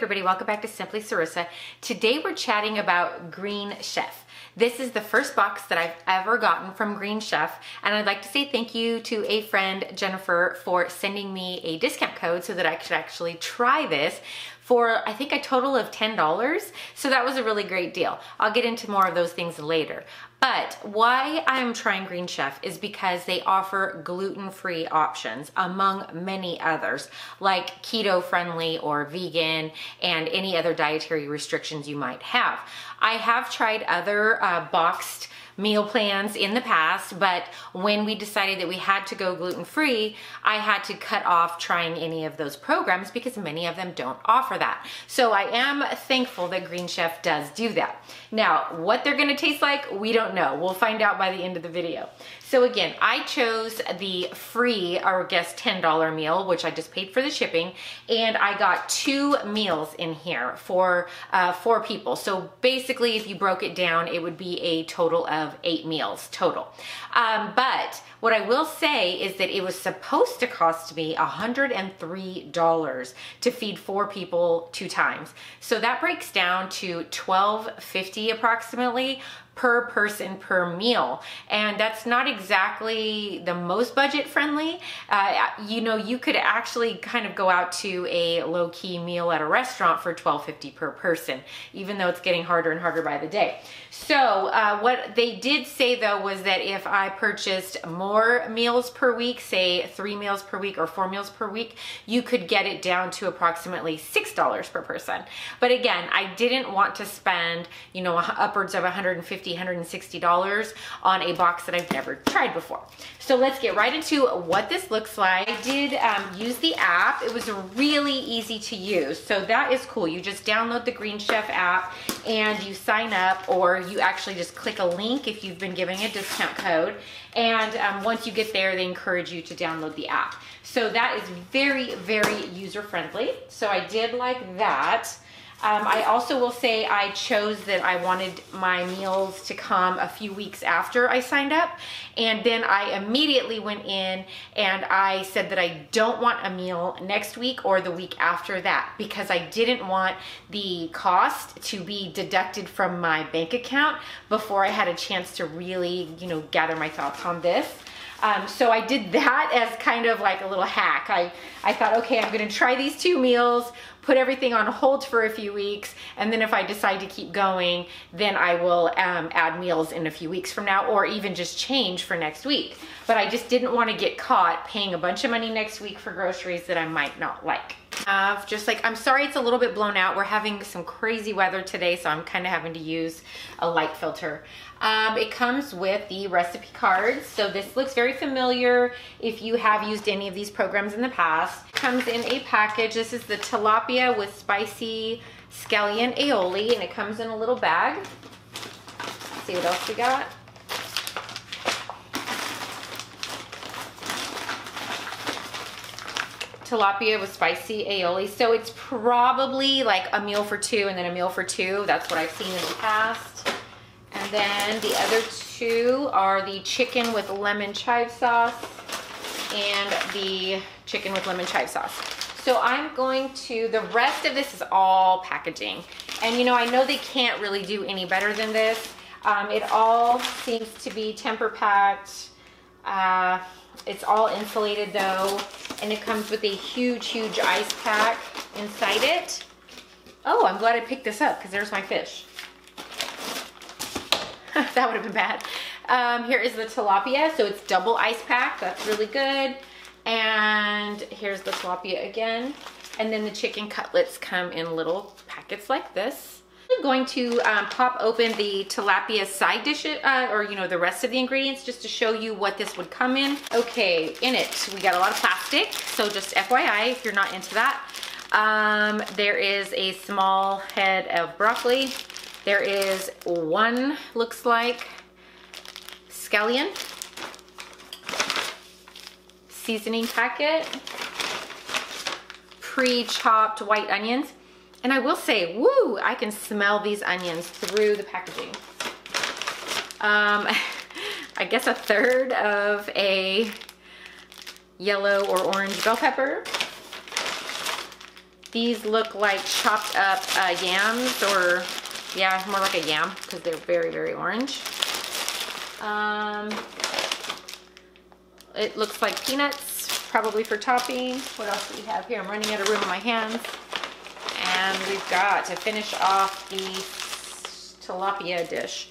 Everybody, welcome back to Simply Sarissa. Today we're chatting about Green Chef. This is the first box that I've ever gotten from Green Chef, and I'd like to say thank you to a friend, Jennifer, for sending me a discount code so that I could actually try this for, I think, a total of $10. So that was a really great deal. I'll get into more of those things later. But why I'm trying Green Chef is because they offer gluten-free options among many others, like keto-friendly or vegan and any other dietary restrictions you might have. I have tried other boxed meal plans in the past, but when we decided that we had to go gluten-free, I had to cut off trying any of those programs because many of them don't offer that. So I am thankful that Green Chef does do that. Now, what they're gonna taste like, we don't know. We'll find out by the end of the video. So again, I chose the free, or I guess $10 meal, which I just paid for the shipping, and I got 2 meals in here for 4 people. So basically, if you broke it down, it would be a total of 8 meals total. But what I will say is that it was supposed to cost me $103 to feed 4 people 2 times. So that breaks down to $12.50 approximately per person per meal, and that's not exactly the most budget friendly. You know, you could actually kind of go out to a low-key meal at a restaurant for $12.50 per person, even though it's getting harder and harder by the day. So what they did say though was that if I purchased more meals per week, say 3 meals per week or 4 meals per week, you could get it down to approximately $6 per person. But again, I didn't want to spend, you know, upwards of $150, $160 on a box that I've never tried before. So let's get right into what this looks like. I did use the app. It was really easy to use, so that is cool. You just download the Green Chef app and you sign up, or you actually just click a link if you've been giving a discount code, and once you get there, they encourage you to download the app. So that is very, very user-friendly, so I did like that. I also will say I chose that I wanted my meals to come a few weeks after I signed up, and then I immediately went in and I said that I don't want a meal next week or the week after that, because I didn't want the cost to be deducted from my bank account before I had a chance to really, you know, gather my thoughts on this. So I did that as kind of like a little hack. I thought, okay, I'm gonna try these 2 meals, put everything on hold for a few weeks, and then if I decide to keep going, then I will add meals in a few weeks from now, or even just change for next week. But I just didn't want to get caught paying a bunch of money next week for groceries that I might not like. Just like, I'm sorry it's a little bit blown out. We're having some crazy weather today, so I'm kind of having to use a light filter. It comes with the recipe cards, so this looks very familiar if you have used any of these programs in the past. It comes in a package. This is the tilapia with spicy scallion aioli, and it comes in a little bag. Let's see what else we got. Tilapia with spicy aioli, so it's probably like a meal for 2 and then a meal for 2. That's what I've seen in the past. And then the other 2 are the chicken with lemon chive sauce and the chicken with lemon chive sauce. So I'm going to, the rest of this is all packaging. And you know, I know they can't really do any better than this. It all seems to be temper packed. It's all insulated though, and it comes with a huge, huge ice pack inside it. Oh, I'm glad I picked this up because there's my fish. That would have been bad. Here is the tilapia, so it's double ice pack. That's really good. And here's the tilapia again. And then the chicken cutlets come in little packets like this. I'm going to pop open the tilapia side dish, or you know, the rest of the ingredients, just to show you what this would come in. Okay, in it we got a lot of plastic, so just FYI if you're not into that. There is a small head of broccoli. There is 1, looks like, scallion, seasoning packet, pre-chopped white onions. And I will say, woo, I can smell these onions through the packaging. I guess a 1/3 of a yellow or orange bell pepper. These look like chopped up yams, or yeah, more like a yam because they're very, very orange. It looks like peanuts, probably for topping. What else do we have here? I'm running out of room in my hands. And we've got, to finish off the tilapia dish,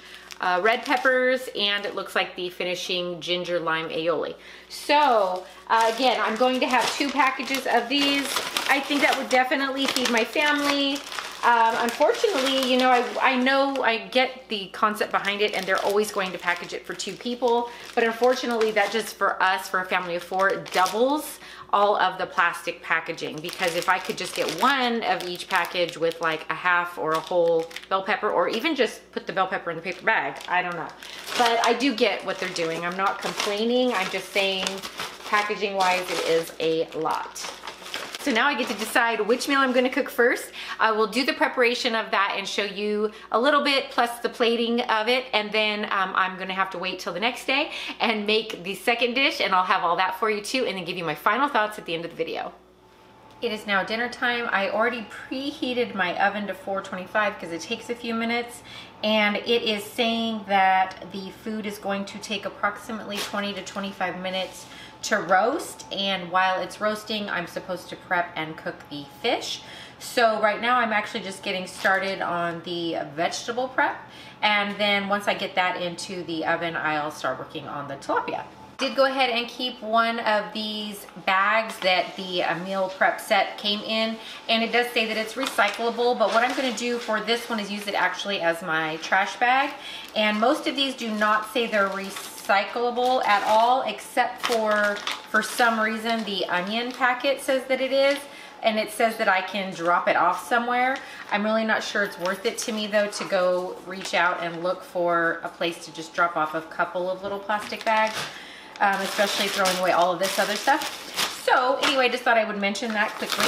red peppers, and it looks like the finishing ginger lime aioli. So again, I'm going to have 2 packages of these. I think that would definitely feed my family. Unfortunately, you know, I know I get the concept behind it, and they're always going to package it for 2 people, but unfortunately that just for us, for a family of 4, doubles all of the plastic packaging, because if I could just get 1 of each package with like a half or a whole bell pepper, or even just put the bell pepper in the paper bag, I don't know. But I do get what they're doing. I'm not complaining. I'm just saying packaging wise, it is a lot. So now I get to decide which meal I'm gonna cook first. I will do the preparation of that and show you a little bit, plus the plating of it, and then I'm gonna have to wait till the next day and make the second dish, and I'll have all that for you too, and then give you my final thoughts at the end of the video. It is now dinner time. I already preheated my oven to 425 because it takes a few minutes, and it is saying that the food is going to take approximately 20 to 25 minutes to roast, and while it's roasting, I'm supposed to prep and cook the fish. So right now I'm actually just getting started on the vegetable prep, and then once I get that into the oven, I'll start working on the tilapia. Did go ahead and keep one of these bags that the meal prep set came in, and it does say that it's recyclable, but what I'm going to do for this one is use it actually as my trash bag. And most of these do not say they're recyclable at all, except for some reason the onion packet says that it is, and it says that I can drop it off somewhere. I'm really not sure it's worth it to me though to go reach out and look for a place to just drop off a couple of little plastic bags. Especially throwing away all of this other stuff. So anyway, just thought I would mention that quickly.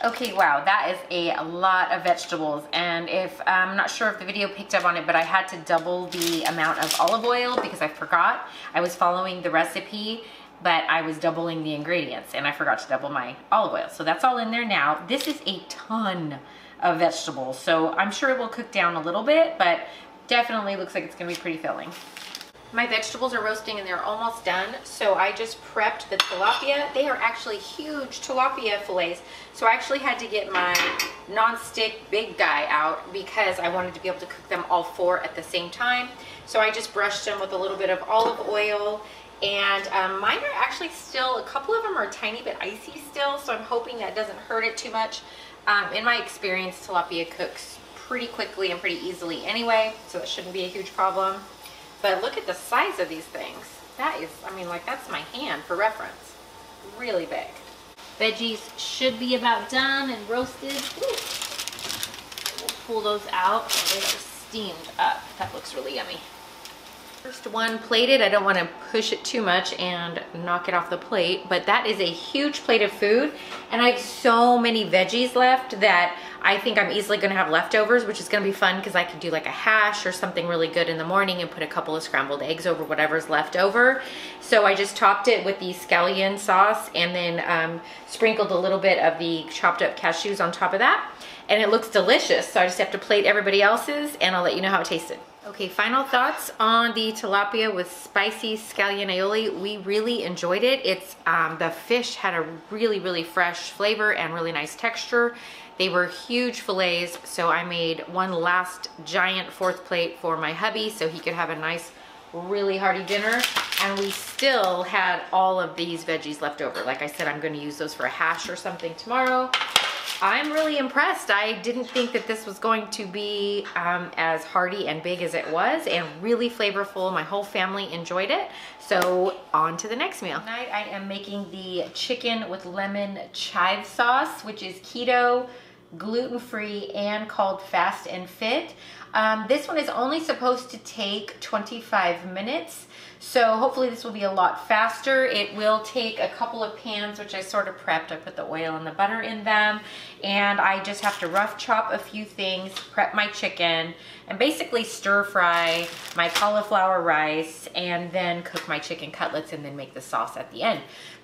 Okay, wow, that is a lot of vegetables, and I'm not sure if the video picked up on it, but I had to double the amount of olive oil because I forgot. I was following the recipe, but I was doubling the ingredients, and I forgot to double my olive oil. So that's all in there now. This is a ton of vegetables, so I'm sure it will cook down a little bit, but definitely looks like it's gonna be pretty filling. My vegetables are roasting and they're almost done, so I just prepped the tilapia. They are actually huge tilapia fillets, so I actually had to get my non-stick big guy out because I wanted to be able to cook them all 4 at the same time. So I just brushed them with a little bit of olive oil, and mine are actually still, a couple of them are a tiny bit icy still, so I'm hoping that doesn't hurt it too much. In my experience, tilapia cooks pretty quickly and pretty easily anyway, so that shouldn't be a huge problem. But look at the size of these things. That is, I mean, like, that's my hand for reference. Really big. Veggies should be about done and roasted. Ooh. We'll pull those out. Oh, they are steamed up. That looks really yummy. First one plated. I don't want to push it too much and knock it off the plate, but that is a huge plate of food, and I have so many veggies left that I think I'm easily going to have leftovers, which is going to be fun because I could do like a hash or something really good in the morning and put a couple of scrambled eggs over whatever's left over. So I just topped it with the scallion sauce and then sprinkled a little bit of the chopped up cashews on top of that, and it looks delicious. So I just have to plate everybody else's, and I'll let you know how it tasted. Okay, final thoughts on the tilapia with spicy scallion aioli. We really enjoyed it. It's the fish had a really fresh flavor and really nice texture. They were huge fillets, so I made one last giant 4th plate for my hubby so he could have a nice, really hearty dinner. And we still had all of these veggies left over. Like I said, I'm going to use those for a hash or something tomorrow. I'm really impressed. I didn't think that this was going to be as hearty and big as it was, and really flavorful. My whole family enjoyed it. So on to the next meal. Tonight I am making the chicken with lemon chive sauce, which is keto, gluten-free, and called Fast and Fit. This one is only supposed to take 25 minutes. So hopefully this will be a lot faster. It will take a couple of pans, which I sort of prepped. I put the oil and the butter in them, and I just have to rough chop a few things, prep my chicken, and basically stir fry my cauliflower rice, and then cook my chicken cutlets and then make the sauce at the end.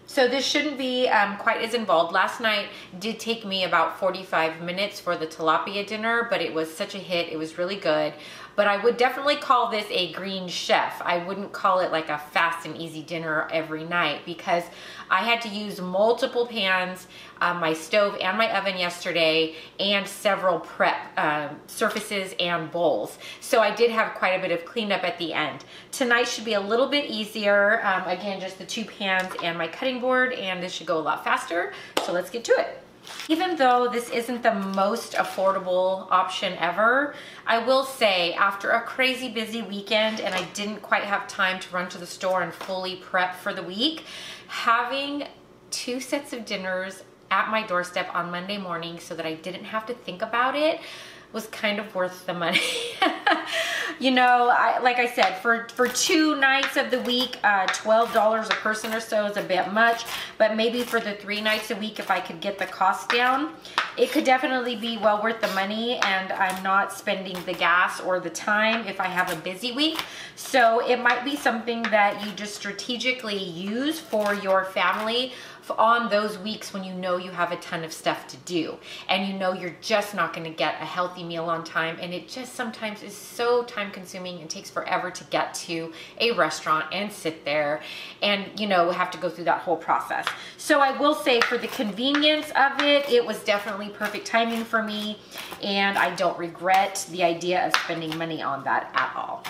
So this shouldn't be quite as involved. Last night did take me about 45 minutes for the tilapia dinner, but it was such a hit. It was really good. But I would definitely call this a green chef. I wouldn't call it like a fast and easy dinner every night because I had to use multiple pans, my stove and my oven yesterday, and several prep surfaces and bowls. So I did have quite a bit of cleanup at the end. Tonight should be a little bit easier. Again, just the 2 pans and my cutting board, and this should go a lot faster. So let's get to it. Even though this isn't the most affordable option ever, I will say after a crazy busy weekend and I didn't quite have time to run to the store and fully prep for the week, having 2 sets of dinners at my doorstep on Monday morning so that I didn't have to think about it was kind of worth the money. You know, like I said, for 2 nights of the week, $12 a person or so is a bit much, but maybe for the 3 nights a week, if I could get the cost down, it could definitely be well worth the money, and I'm not spending the gas or the time if I have a busy week. So it might be something that you just strategically use for your family on those weeks when you know you have a ton of stuff to do and you know you're just not going to get a healthy meal on time, and it just sometimes is so time consuming and takes forever to get to a restaurant and sit there and, you know, have to go through that whole process. So I will say for the convenience of it, it was definitely perfect timing for me, and I don't regret the idea of spending money on that at all.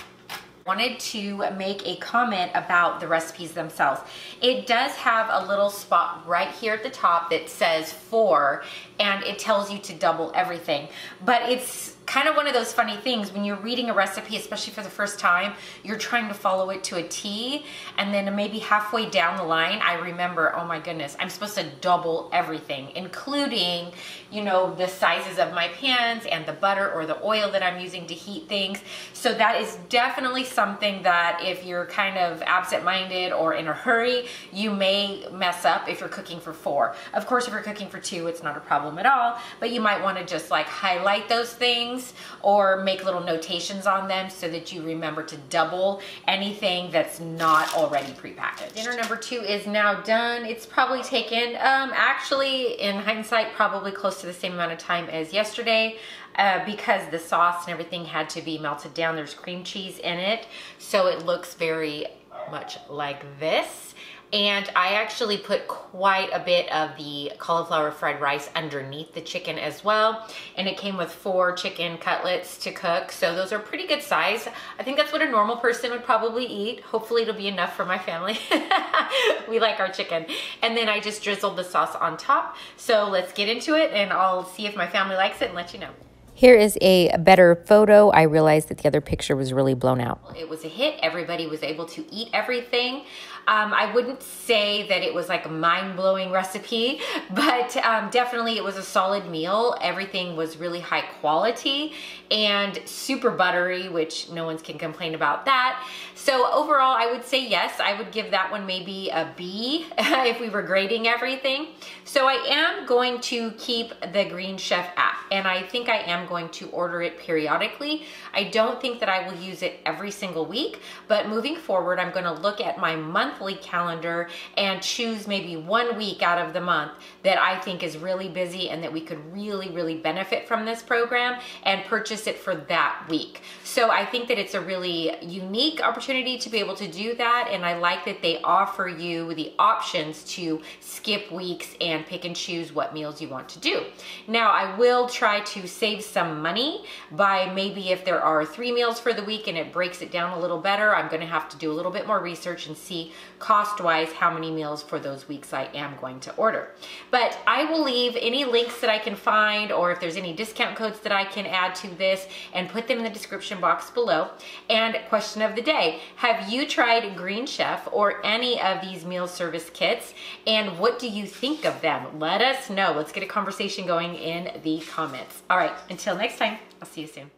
Wanted to make a comment about the recipes themselves. It does have a little spot right here at the top that says 4, and it tells you to double everything. But it's kind of one of those funny things when you're reading a recipe, especially for the first time, you're trying to follow it to a T, and then maybe halfway down the line, I remember, oh my goodness, I'm supposed to double everything, including, you know, the sizes of my pans and the butter or the oil that I'm using to heat things. So that is definitely something that if you're kind of absent-minded or in a hurry, you may mess up if you're cooking for 4. Of course, if you're cooking for 2, it's not a problem at all, but you might want to just like highlight those things or make little notations on them so that you remember to double anything that's not already prepackaged. Dinner number 2 is now done. It's probably taken, actually in hindsight, probably close to the same amount of time as yesterday. Because the sauce and everything had to be melted down. There's cream cheese in it, so it looks very much like this. And I actually put quite a bit of the cauliflower fried rice underneath the chicken as well. And it came with 4 chicken cutlets to cook. So those are pretty good size. I think that's what a normal person would probably eat. Hopefully it'll be enough for my family. We like our chicken. And then I just drizzled the sauce on top. So let's get into it and I'll see if my family likes it and let you know. Here is a better photo. I realized that the other picture was really blown out. It was a hit. Everybody was able to eat everything. I wouldn't say that it was like a mind-blowing recipe, but definitely it was a solid meal. Everything was really high quality and super buttery, which no one can complain about that. So overall, I would say yes. I would give that one maybe a B if we were grading everything. So I am going to keep the Green Chef app, and I think I am going to order it periodically. I don't think that I will use it every single week, but moving forward, I'm going to look at my monthly calendar and choose maybe 1 week out of the month that I think is really busy and that we could really benefit from this program and purchase it for that week. So I think that it's a really unique opportunity to be able to do that, and I like that they offer you the options to skip weeks and pick and choose what meals you want to do. Now, I will try to save some money by maybe if there are 3 meals for the week and it breaks it down a little better, I'm going to have to do a little bit more research and see cost-wise how many meals for those weeks I am going to order. But I will leave any links that I can find, or if there's any discount codes that I can add to this, and put them in the description box below. And question of the day, have you tried Green Chef or any of these meal service kits, and what do you think of them? Let us know. Let's get a conversation going in the comments. All right, until next time, I'll see you soon.